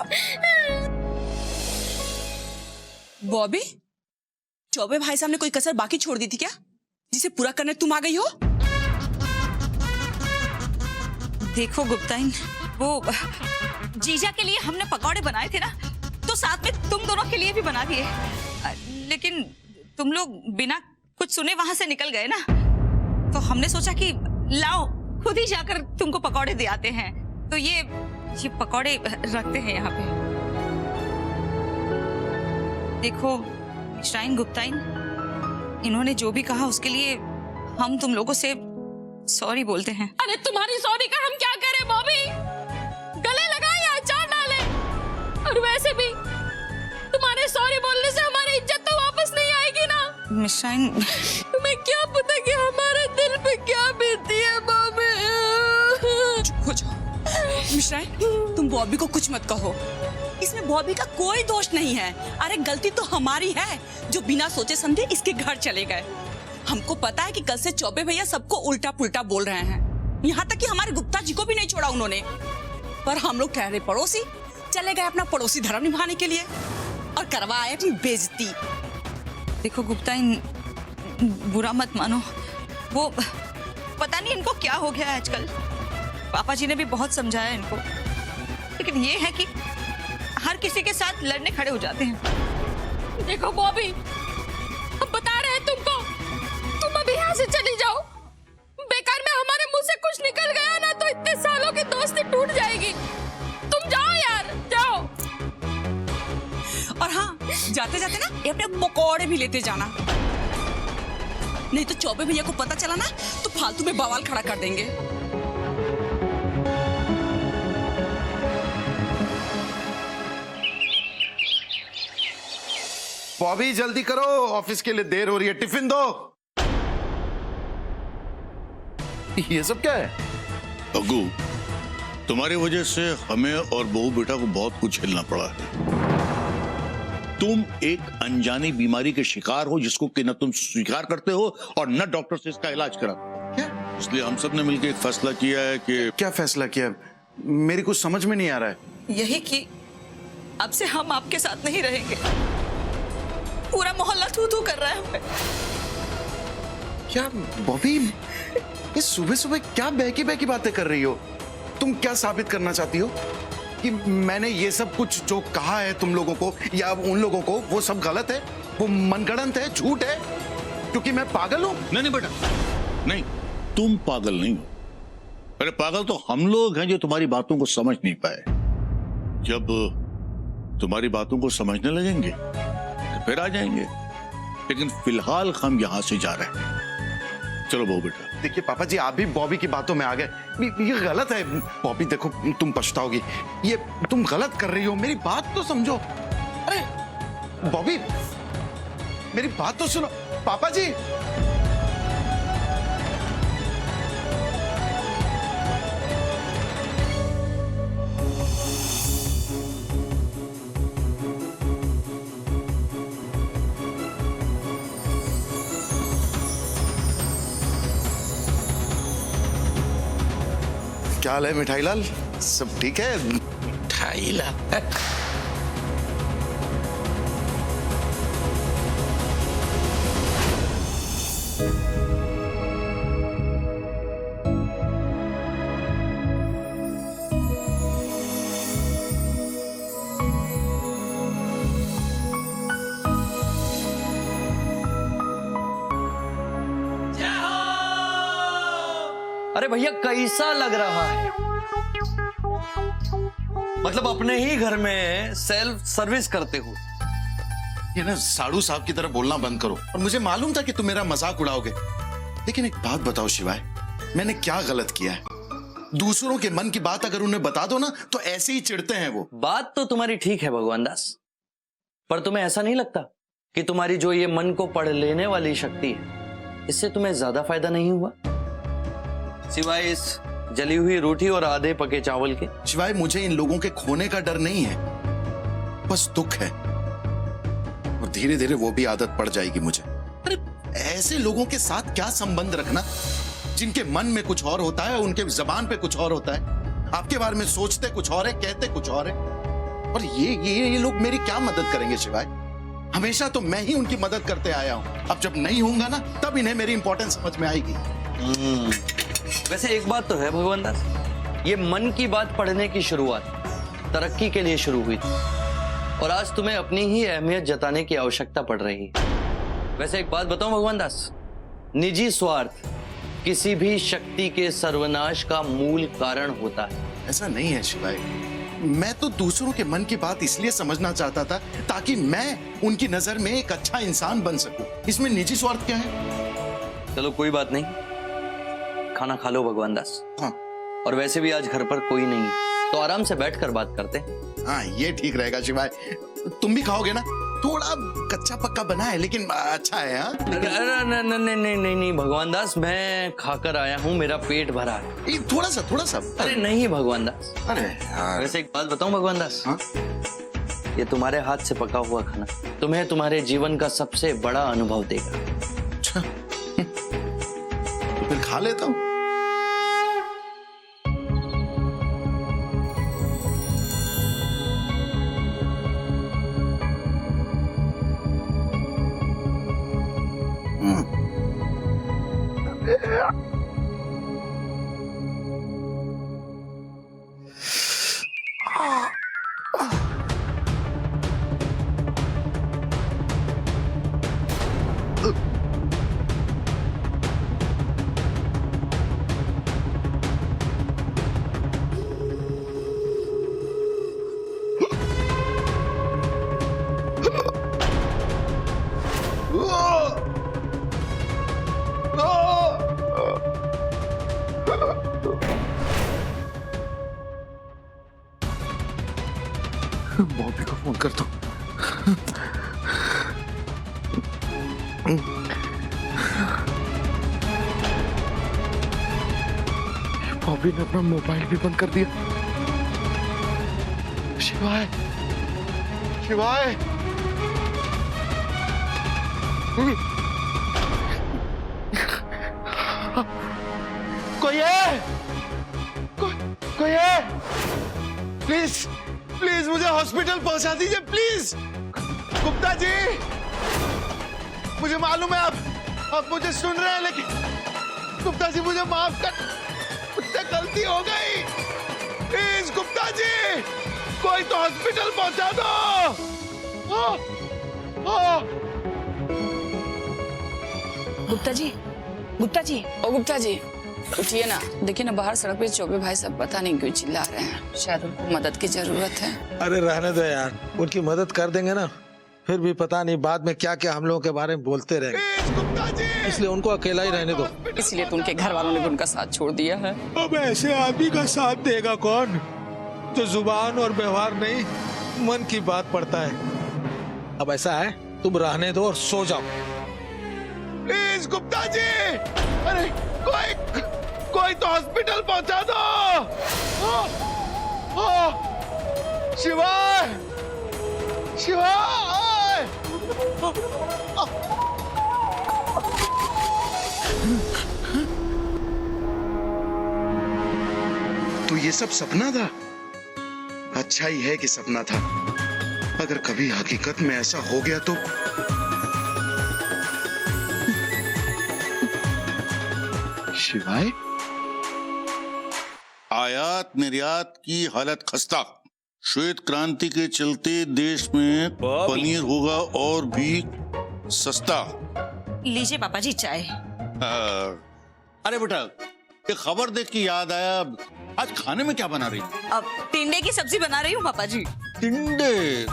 बॉबी, चौबे भाई साहब ने कोई कसर बाकी छोड़ दी थी क्या, जिसे पूरा करने तुम आ गई हो? देखो गुप्ताइन, वो जीजा के लिए हमने पकौड़े बनाए थे ना, तो साथ में तुम दोनों के लिए भी बना दिए, लेकिन तुम लोग बिना कुछ सुने वहां से निकल गए ना, तो हमने सोचा कि लाओ खुद ही जाकर तुमको पकौड़े दे आते हैं, तो ये पकौड़े रखते हैं यहाँ पे। देखो श्राइन गुप्ताइन, इन्होंने जो भी कहा उसके लिए हम तुम लोगों से सॉरी बोलते हैं। अरे तुम्हारी सॉरी का हम क्या करें बॉबी, गले लगाए या अचार डालें? और वैसे भी तुम्हारे सॉरी बोलने से हमारी इज्जत तो वापस नहीं आएगी ना। मिश्राइन, तुम्हें क्या पता कि हमारे दिल पे क्या बीती है बॉबी। चुप हो जाओ मिश्राइन, तुम बॉबी को कुछ मत कहो, इसमें बॉबी का कोई दोष नहीं है। अरे गलती तो हमारी है जो बिना सोचे समझे इसके घर चले गए। हमको पता है कि कल से चौबे भैया सबको उल्टा पुल्टा बोल रहे हैं, यहाँ तक कि हमारे गुप्ता जी को भी नहीं छोड़ा उन्होंने, पर हम लोग ठहरे पड़ोसी, चले गए अपना पड़ोसी धर्म निभाने के लिए और करवाए अपनी बेइज्जती। देखो गुप्ताइन, बुरा मत मानो, वो पता नहीं इनको क्या हो गया है आजकल। पापा जी ने भी बहुत समझाया इनको, लेकिन ये है कि हर किसी के साथ लड़ने खड़े हो जाते हैं। देखो बॉबी, हम बता रहे हैं तुमको, तुम अभी यहाँ से चली जाओ। बेकार में हमारे मुंह से कुछ निकल गया ना तो इतने सालों की दोस्ती टूट जाएगी। तुम जाओ यार, जाओ। और हाँ, जाते जाते ना ये अपने पकौड़े भी लेते जाना, नहीं तो चौबे भैया को पता चला ना तो फालतू में बवाल खड़ा कर देंगे। बॉबी जल्दी करो, ऑफिस के लिए देर हो रही है, टिफिन दो। ये सब क्या है? अग्गू, तुम्हारी वजह से हमें और बहू बेटा को बहुत कुछ झेलना पड़ा है। तुम एक अनजानी बीमारी के शिकार हो जिसको कि न तुम स्वीकार करते हो और न डॉक्टर से इसका इलाज करा। क्या? इसलिए हम सब ने मिलकर एक फैसला किया है कि क्या फैसला किया? मेरी कुछ समझ में नहीं आ रहा है। यही कि अब से हम आपके साथ नहीं रहेंगे। पूरा मोहल्ला थू थू कर रहा है हमें। क्या बॉबी, ये सुबह सुबह क्या बहकी बहकी बातें कर रही हो? तुम क्या साबित करना चाहती हो कि मैंने ये सब कुछ जो कहा है तुम लोगों को या उन लोगों को, वो सब गलत है, वो मनगढ़ंत है, झूठ है, क्योंकि मैं पागल हूं? नहीं बेटा, नहीं, तुम पागल नहीं हो। अरे पागल तो हम लोग हैं जो तुम्हारी बातों को समझ नहीं पाए। जब तुम्हारी बातों को समझने लगेंगे तो फिर आ जाएंगे, लेकिन फिलहाल हम यहां से जा रहे हैं। चलो बहू बेटा। देखिए पापा जी, आप भी बॉबी की बातों में आ गए। ये गलत है बॉबी, देखो तुम पछताओगी, ये तुम गलत कर रही हो, मेरी बात तो समझो। अरे बॉबी, मेरी बात तो सुनो। पापा जी, क्या हाल है मिठाई लाल? सब ठीक है? 2.5 लाख। अरे भैया कैसा लग रहा है? मतलब अपने ही घर में सेल्फ सर्विस करते हो। ये ना साड़ू साहब की तरह बोलना बंद करो। और मुझे मालूम था कि तुम मेरा मजाक उड़ाओगे, लेकिन एक बात बताओ शिवाय, मैंने क्या गलत किया है? दूसरों के मन की बात अगर उन्हें बता दो ना तो ऐसे ही चिढ़ते हैं वो। बात तो तुम्हारी ठीक है भगवान दास, पर तुम्हें ऐसा नहीं लगता कि तुम्हारी जो ये मन को पढ़ लेने वाली शक्ति है, इससे तुम्हें ज्यादा फायदा नहीं हुआ सिवाय इस जली हुई रोटी और आधे पके चावल के? शिवाय मुझे इन लोगों के खोने का डर नहीं है, बस दुख है, और धीरे धीरे वो भी आदत पड़ जाएगी मुझे। अरे ऐसे लोगों के साथ क्या संबंध रखना जिनके मन में कुछ और होता है, उनके जबान पे कुछ और होता है, आपके बारे में सोचते कुछ और है, कहते कुछ और है। और ये लोग मेरी क्या मदद करेंगे शिवाय? हमेशा तो मैं ही उनकी मदद करते आया हूं, अब जब नहीं होऊंगा ना तब इन्हें मेरी इंपॉर्टेंस समझ में आएगी। वैसे एक बात तो है भगवान दास, ये मन की बात पढ़ने की शुरुआत तरक्की के लिए शुरू हुई थी, और आज तुम्हें अपनी ही अहमियत जताने की आवश्यकता पड़ रही है। वैसे एक बात बताऊं भगवान दास, निजी स्वार्थ किसी भी शक्ति के सर्वनाश का मूल कारण होता है। ऐसा नहीं है शिवाय, मैं तो दूसरों के मन की बात इसलिए समझना चाहता था ताकि मैं उनकी नजर में एक अच्छा इंसान बन सकूं। इसमें निजी स्वार्थ क्या है? चलो कोई बात नहीं, खाना खा लो भगवान दास। हाँ। और वैसे भी आज घर पर कोई नहीं है, तो आराम से बैठकर बात करते हैं। हाँ ये ठीक रहेगा शिवाय। तुम भी खाओगे ना? थोड़ा कच्चा पक्का बना है लेकिन अच्छा है। हाँ? नहीं भगवान दास, मैं खाकर आया हूँ, मेरा पेट भरा है। थोड़ा सा। अरे नहीं भगवान दास। अरे यार। वैसे एक बात बताऊं भगवान दास, हाँ? ये तुम्हारे हाथ से पका हुआ खाना तुम्हें तुम्हारे जीवन का सबसे बड़ा अनुभव देगा। अच्छा तो फिर खा लेता हूँ। बॉबी को फोन कर दो। बॉबी ने अपना मोबाइल भी बंद कर दिया। शिवाय कोई है? प्लीज मुझे हॉस्पिटल पहुंचा दीजिए प्लीज। गुप्ता जी, मुझे मालूम है आप मुझे सुन रहे हैं, लेकिन गुप्ता जी मुझे माफ कर, मुझसे गलती हो गई। प्लीज गुप्ता जी, कोई तो हॉस्पिटल पहुंचा दो। गुप्ता जी, ओ गुप्ता जी उठिए ना, देखिए ना बाहर सड़क पे चौबे भाई सब पता नहीं क्यों चिल्ला रहे हैं, शायद उनको मदद की जरूरत है। अरे रहने दो यार, उनकी मदद कर देंगे ना, फिर भी पता नहीं बाद में क्या क्या हम लोगों के बारे में बोलते रहेंगे, इसलिए उनको अकेला ही रहने दो। इसलिए तो उनके घर वालों ने भी उनका साथ छोड़ दिया है। अब ऐसे आदमी का साथ देगा कौन जो जुबान और व्यवहार नहीं मन की बात पड़ता है। अब ऐसा है, तुम रहने दो और सो जाओ। प्लीज गुप्ता जी, अरे कोई तो हॉस्पिटल पहुंचा दो। शिवाय तू ये सब सपना था? अच्छा ही है कि सपना था। अगर कभी हकीकत में ऐसा हो गया तो शिवाय, आयात निर्यात की हालत खस्ता। श्वेत क्रांति के चलते देश में पनीर होगा और भी सस्ता। लीजिए पापा जी चाय। अरे बेटा, ये खबर देख के याद आया, आज खाने में क्या बना रही? अब टिंडे की सब्जी बना रही हूँ पापा जी। टिंडे?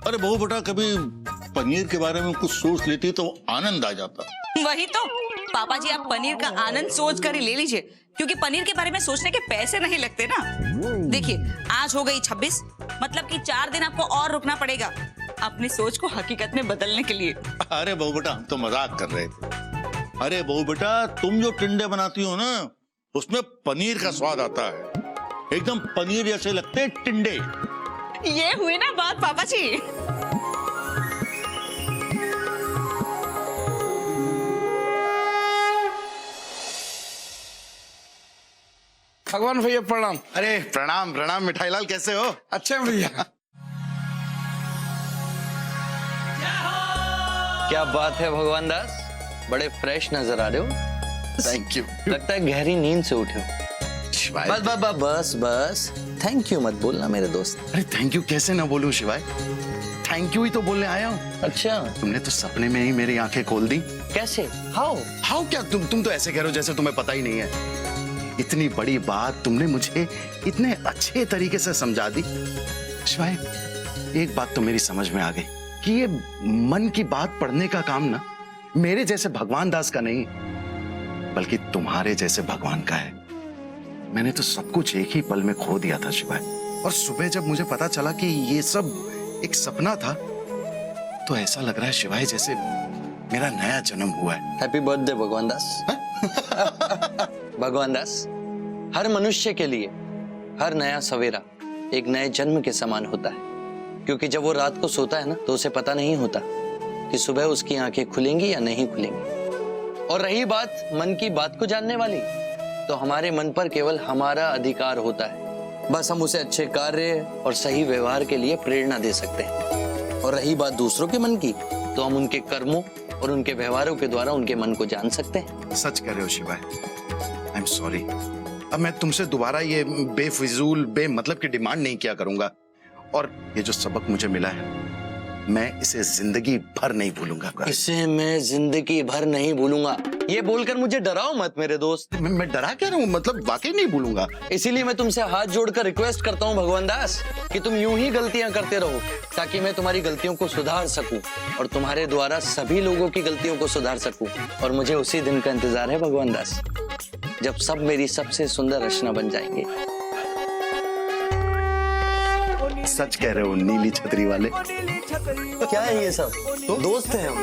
अरे बहू बेटा, कभी पनीर के बारे में कुछ सोच लेती तो आनंद आ जाता। वही तो पापा जी, आप पनीर का आनंद सोच कर ही ले लीजिए, क्योंकि पनीर के बारे में सोचने के पैसे नहीं लगते ना। देखिए, आज हो गई 26, मतलब कि 4 दिन आपको और रुकना पड़ेगा अपनी सोच को हकीकत में बदलने के लिए। अरे बहू बेटा, हम तो मजाक कर रहे थे। अरे बहू बेटा, तुम जो टिंडे बनाती हो ना, उसमें पनीर का स्वाद आता है, एकदम पनीर जैसे लगते हैं टिंडे। ये हुई ना बात पापा जी। भगवान भैया प्रणाम। अरे प्रणाम प्रणाम मिठाईलाल, कैसे हो? अच्छे हैं भैया। क्या बात है भगवान दास, बड़े फ्रेश नजर आ रहे हो। Thank you. लगता है गहरी नींद से उठे हो। शिवाय, बस बस बस बस बस, थैंक यू मत बोलना मेरे दोस्त। अरे थैंक यू कैसे ना बोलूं शिवाय, थैंक यू ही तो बोलने आया हूँ। अच्छा, तुमने तो सपने में ही मेरी आंखें खोल दी। कैसे? हाउ? हाउ क्या? तुम तो ऐसे कह रहे हो जैसे तुम्हें पता ही नहीं है। इतनी बड़ी बात तुमने मुझे इतने अच्छे तरीके से समझा दी। शिवाय, एक बात तो मेरी समझ में आ गई कि ये मन की बात पढ़ने का काम ना मेरे जैसे भगवान दास का नहीं, बल्कि तुम्हारे जैसे भगवान का है। मैंने तो सब कुछ एक ही पल में खो दिया था शिवाय, और सुबह जब मुझे पता चला कि ये सब एक सपना था, तो ऐसा लग रहा है शिवाय जैसे मेरा नया जन्म हुआ है। हैप्पी बर्थडे भगवान दास। भगवान दास, हर मनुष्य के लिए हर नया सवेरा एक नए जन्म के समान होता है, क्योंकि जब वो रात को सोता है ना, तो उसे पता नहीं होता कि सुबह उसकी आंखें खुलेंगी या नहीं खुलेंगी। और रही बात मन की बात को जानने वाली, तो हमारे मन पर केवल हमारा अधिकार होता है। बस हम उसे अच्छे कार्य और सही व्यवहार के लिए प्रेरणा दे सकते हैं। और रही बात दूसरों के मन की, तो हम उनके कर्मों और उनके व्यवहारों के द्वारा उनके मन को जान सकते हैं। सच कह रहे हो शिवाय, आई एम सॉरी। अब मैं तुमसे दोबारा ये बेफिजूल बेमतलब की डिमांड नहीं किया करूंगा, और ये जो सबक मुझे मिला है मैं इसे जिंदगी भर नहीं भूलूंगा। इसे मैं जिंदगी भर नहीं भूलूंगा, ये बोलकर मुझे डराओ मत मेरे दोस्त। मैं डरा क्या रहा हूँ, मतलब वाकई नहीं भूलूंगा। इसीलिए मैं तुमसे हाथ जोड़कर रिक्वेस्ट करता हूँ भगवान दास कि तुम यूं ही गलतियां करते रहो, ताकि मैं तुम्हारी गलतियों को सुधार सकूं और तुम्हारे द्वारा सभी लोगों की गलतियों को सुधार सकूं। और मुझे उसी दिन का इंतजार है भगवान दास, जब सब मेरी सबसे सुंदर रचना बन जाएंगे। सच कह रहे हो नीली छतरी वाले। क्या है ये सब? दोस्त हैं हम।